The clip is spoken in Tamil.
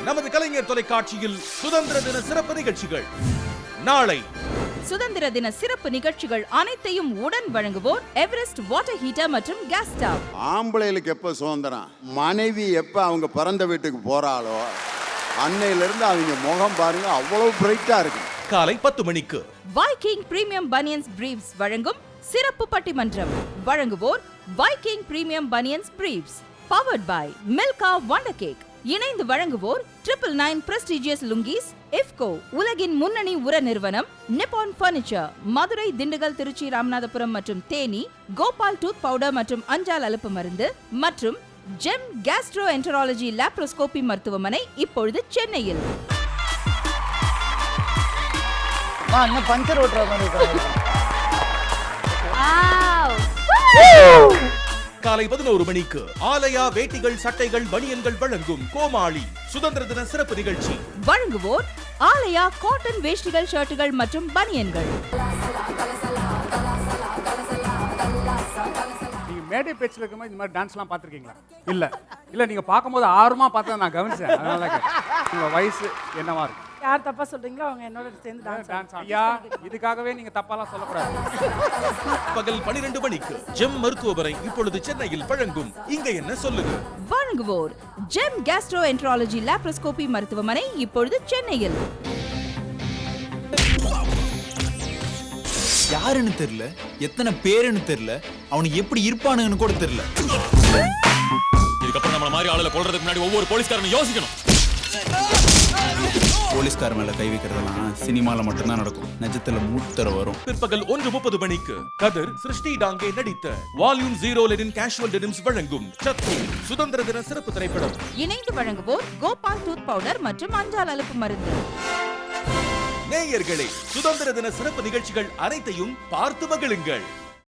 நமது கலைஞர் தொலைக்காட்சியில் சுதந்திர தின சிறப்பு நிகழ்ச்சிகள் நாளை. சுதந்திர தின சிறப்பு நிகழ்ச்சிகள் அனைத்தையும் உடன் வழங்குவோர் எவரெஸ்ட் வாட்டர் ஹீட்டர் மற்றும் கேஸ் ஸ்டவ். ஆம்பளைகளுக்கு எப்ப சுதந்திரம்? மனைவி எப்ப அவங்க பிறந்த வீட்டுக்கு போறாளோ அன்னையிலிருந்து அவங்க முகம் பாருங்க அவ்வளவு பிரைட்டா இருக்கு. காலை 10 மணிக்கு வைக்கிங் பிரீமியம் பனியன்ஸ் பிரீவ்ஸ் வழங்கும் சிறப்பு பட்டிமன்றம். வழங்குவோர் Viking premium banians briefs. Powered by Milka wonder cake. இணைந்து வழங்குவோர் 999 பிரஸ்டீஜியஸ் லுங்கீஸ், இஃப்கோ உலகின் முன்னணி உர நிறுவனம், நிப்பான் பர்னிச்சர், மதுரை, திண்டுக்கல், திருச்சி, ராமநாதபுரம் மற்றும் தேனி, கோபால் டூத் பவுடர் மற்றும் அஞ்சால் அலுப்பு மருந்து மற்றும் ஜெம் கேஸ்ட்ரோ என்டராலஜி லாப்ரோஸ்கோபி மருத்துவமனை இப்பொழுது சென்னையில். பஞ்சர் ஓட்டுற மாதிரி காலை 11 மணிக்கு ஆலயா வேட்டிகள், சட்டைகள், பனியன்கள் வழங்கும் கோமாளி சுதந்திர தின சிறப்பு நிகழ்ச்சி. வழங்குவோர் ஆலயா காட்டன் வேஷ்டிகள், ஷர்ட்டுகள் மற்றும் பனியன்கள். நீங்க மேடை பேச்சில் இருக்கும்போது இந்த மாதிரி டான்ஸ்லாம் பார்த்துருக்கீங்களா? இல்ல நீங்க பார்க்கும்போது ஆர்வமா பார்த்தா நான் கவனிச்சேன். அதனால உங்க வயசு என்னவா இருக்கு? யார் தப்பா சொல்றீங்களோ அவங்க என்னோட சேர்ந்து டான்ஸ். ஐயா, இதுக்காகவே நீங்க தப்பாலாம் சொல்லக்கூடாது. பகல் 12 மணிக்கு ஜெம் மருத்துவமனை இப்பொழுது சென்னையில் வழங்கும் இங்க என்ன சொல்லுங்க. வழங்குவோர் ஜெம் கேஸ்ட்ரோ என்டராலஜி லாப்ரோஸ்கோபி மருத்துவமனை இப்பொழுது சென்னையில். யாருன்னு தெரியல, எத்தனை பேருன்னு தெரியல, அவனுக்கு எப்படி இருப்பானுன்னு கூட தெரியல. இதுக்கப்புறம் நம்மள மாதிரி ஆளுல கொல்றதுக்கு முன்னாடி ஒவ்வொரு போலீஸ்காரனும் யோசிக்கணும். போலீஸ்கார மேல கை வைக்கிறதெல்லாம் சினிமால மட்டும்தான் நடக்கும், நிஜத்துல மூத்தர வரும். பிற்பகல் 1:30 மணிக்கு கதிர், சிருஷ்டி டாங்கே நடித்த வால்யூம் 0 லெனின் கேஷுவல் டெனிம்ஸ் வழங்கும் சத்ரு சுதந்திர தின சிறப்பு திரைப்படம். இணைந்து வழங்குவோர் கோபால் டூத் பவுடர் மற்றும் அஞ்சால் அலுப்பு மருந்து. நேயர்களே, சுதந்திர தின சிறப்பு நிகழ்ச்சிகள் அனைத்தையும் பார்த்து மகிழுங்கள்.